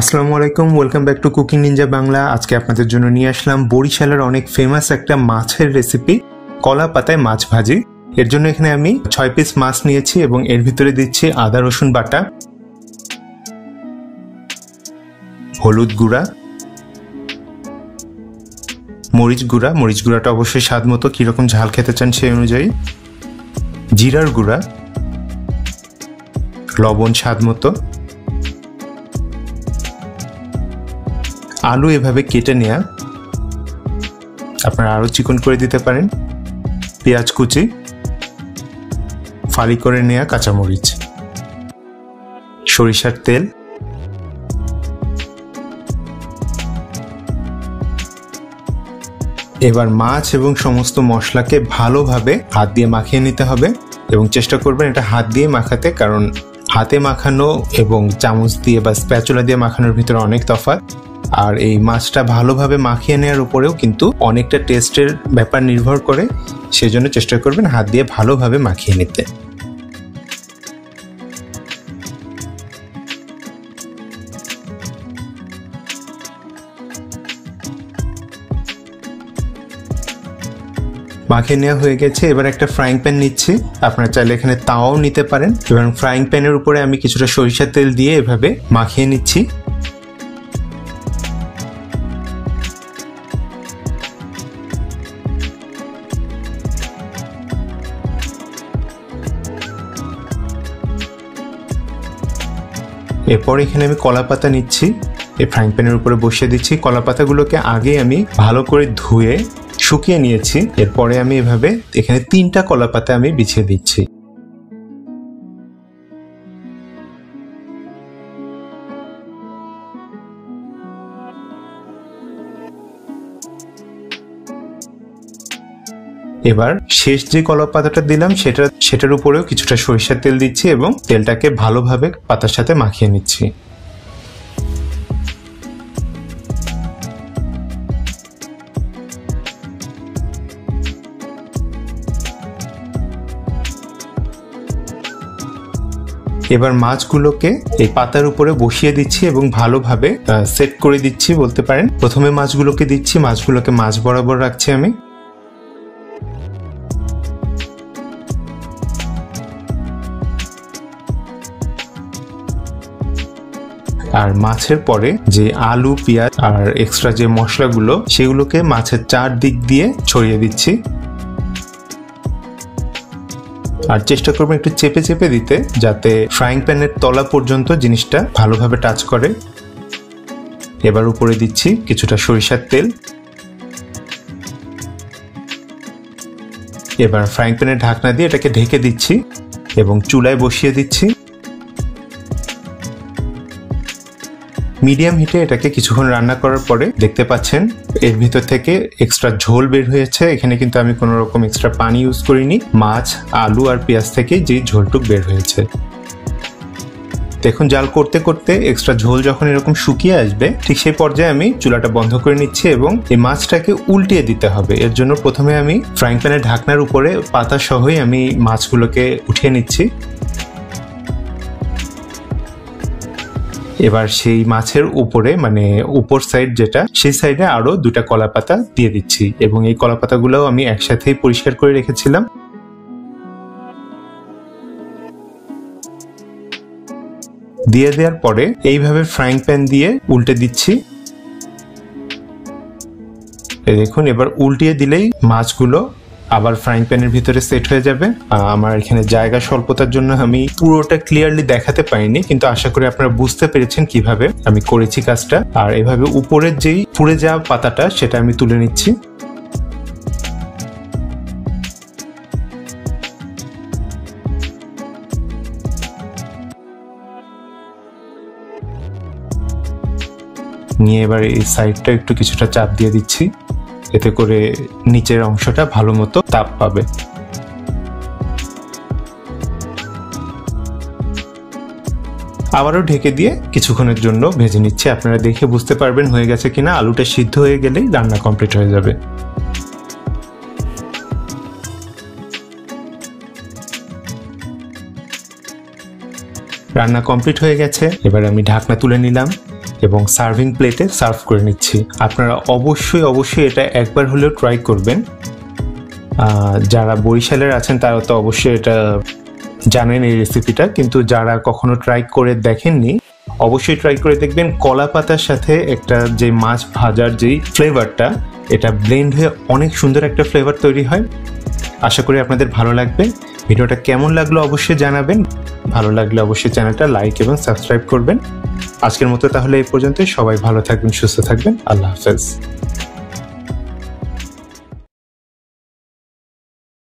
আসসালামু আলাইকুম, welcome back to cooking Ninja Bangla. আজকে আপনাদের জন্য নিয়ে আসলাম বরিশালের অনেক ফেমাস একটা মাছের রেসিপি, কলা পাতায় মাছ ভাজি। এর জন্য এখানে আমি 6 পিস মাছ নিয়েছি এবং এর ভিতরে দিচ্ছি আদা রসুন বাটা, হলুদ গুঁড়া, মরিচ গুঁড়া, মরিচ গুঁড়াটা অবশ্যই স্বাদ মতো কিরকম ঝাল খেতে চান সেই অনুযায়ী, জিরার গুঁড়া, লবণ স্বাদ মতো, আলু এভাবে কেটে নেয়া, আপনারা আরো চিকন করে দিতে পারেন, পেঁয়াজ কুচি, ফালি করে নেয়া কাঁচামরিচ, সরিষার তেল, এবার মাছ এবং সমস্ত মশলাকে ভালোভাবে হাত দিয়ে মাখিয়ে নিতে হবে এবং চেষ্টা করবেন এটা হাত দিয়ে মাখাতে, কারণ হাতে মাখানো এবং চামচ দিয়ে বা স্প্যাচুলা দিয়ে মাখানোর ভিতরে অনেক তফাৎ। আর এই মাছটা ভালোভাবে মাখিয়ে নেওয়ার উপরেও কিন্তু অনেকটা টেস্টের ব্যাপার নির্ভর করে, সেজন্য চেষ্টা করবেন হাত দিয়ে ভালোভাবে মাখিয়ে নিতে। মাখিয়ে নেওয়া হয়ে গেছে, এবার একটা ফ্রাইং প্যান নিচ্ছি, আপনারা চাইলে এখানে তাওয়াও নিতে পারেন। এবার ফ্রাইং প্যানের উপরে আমি কিছুটা সরিষার তেল দিয়ে এভাবে মাখিয়ে নিচ্ছি। এরপর এখানে আমি কলা পাতা নিচ্ছি, এই ফ্রাইং প্যানের উপরে বসিয়ে দিচ্ছি। কলা পাতাগুলোকে আগে আমি ভালো করে ধুয়ে শুকিয়ে নিয়েছি। এরপরে আমি এভাবে এখানে 3টা কলা পাতা আমি বিছিয়ে দিচ্ছি। এবার শেষ যে কলা পাতাটা দিলাম সেটার উপরেও কিছুটা সরিষার তেল দিচ্ছি এবং তেলটাকে ভালোভাবে পাতার সাথে মাখিয়ে নিচ্ছি। এবার মাছগুলোকে এই পাতার উপরে বসিয়ে দিচ্ছি এবং ভালোভাবে সেট করে দিচ্ছি বলতে পারেন। প্রথমে মাছগুলোকে দিচ্ছি, মাছগুলোকে মাছ বরাবর রাখছি আমি। আর মাছের পরে যে আলু, পেঁয়াজ আর এক্সট্রা যে মশলাগুলো সেগুলোকে মাছের চারদিক দিয়ে ছড়িয়ে দিচ্ছি। আর চেষ্টা করবেন একটু চেপে চেপে দিতে, যাতে ফ্রাইং প্যানের তলা পর্যন্ত জিনিসটা ভালোভাবে টাচ করে। এবার উপরে দিচ্ছি কিছুটা সরিষার তেল। এবার ফ্রাইং প্যানের ঢাকনা দিয়ে এটাকে ঢেকে দিচ্ছি এবং চুলায় বসিয়ে দিচ্ছি। মিডিয়াম হিটে এটাকে কিছুক্ষণ রান্না করার পরে দেখতে পাচ্ছেন এর ভিতর থেকে এক্সট্রা ঝোল বের হয়েছে। এখানে কিন্তু আমি কোনো রকম এক্সট্রা পানি ইউজ করিনি, মাছ, আলু আর পেঁয়াজ থেকে যে ঝোলটুক বের হয়েছে। দেখুন জাল করতে করতে এক্সট্রা ঝোল যখন এরকম শুকিয়ে আসবে, ঠিক সেই পর্যায়ে আমি চুলাটা বন্ধ করে নিচ্ছি এবং এই মাছটাকে উল্টিয়ে দিতে হবে। এর জন্য প্রথমে আমি ফ্রাইং প্যানের ঢাকনার উপরে পাতা সহই আমি মাছগুলোকে উঠিয়ে নিচ্ছি। এবার সেই মাছের উপরে মানে উপর সাইড যেটা, সেই সাইডে আরো 2টা কলা পাতা দিয়ে দিচ্ছি এবং এই কলা পাতাগুলোও আমি একসাথেই পরিষ্কার করে রেখেছিলাম। দিয়ে দেওয়ার পরে এইভাবে ফ্রাইং প্যান দিয়ে উল্টে দিচ্ছি। দেখুন এবার উল্টিয়ে দিলেই মাছগুলো আবার ফ্রাইং প্যানের ভিতরে সেট হয়ে যাবে। আমার এখানে জায়গা স্বল্পতার জন্য আমি পুরোটা ক্লিয়ারলি দেখাতে পারিনি, কিন্তু আশা করি আপনারা বুঝতে পেরেছেন কিভাবে আমি করেছি কাজটা। আর এভাবে উপরের যেই পুড়ে যাওয়া পাতাটা সেটা আমি তুলে নিচ্ছি। নিয়ে এবার এই সাইডটা একটু কিছুটা চাপ দিয়ে দিচ্ছি, এতে করে নিচের অংশটা ভালো মতো তাপ পাবে। আবারও ঢেকে দিয়ে কিছুক্ষণের জন্য ভেজে নিচ্ছি। আপনারা দেখে বুঝতে পারবেন হয়ে গেছে কিনা। আলুটা সিদ্ধ হয়ে গেলেই রান্না কমপ্লিট হয়ে যাবে। রান্না কমপ্লিট হয়ে গেছে, এবার আমি ঢাকনা তুলে নিলাম। এবং সার্ভিং প্লেটে সার্ভ করে নিচ্ছি। আপনারা অবশ্যই এটা একবার হলেও ট্রাই করবেন। যারা বরিশালের আছেন তারা তো অবশ্যই এটা জানেন এই রেসিপিটা, কিন্তু যারা কখনো ট্রাই করে দেখেননি অবশ্যই ট্রাই করে দেখবেন। কলা পাতার সাথে একটা যে মাছ ভাজার যেই ফ্লেভারটা, এটা ব্লেন্ড হয়ে অনেক সুন্দর একটা ফ্লেভার তৈরি হয়। আশা করি আপনাদের ভালো লাগবে। ভিডিওটা কেমন লাগলো অবশ্যই জানাবেন। ভালো লাগলে অবশ্যই চ্যানেলটা লাইক এবং সাবস্ক্রাইব করবেন। আজকের মতো তাহলে এই পর্যন্ত। সবাই ভালো থাকবেন, সুস্থ থাকবেন। আল্লাহ হাফেজ।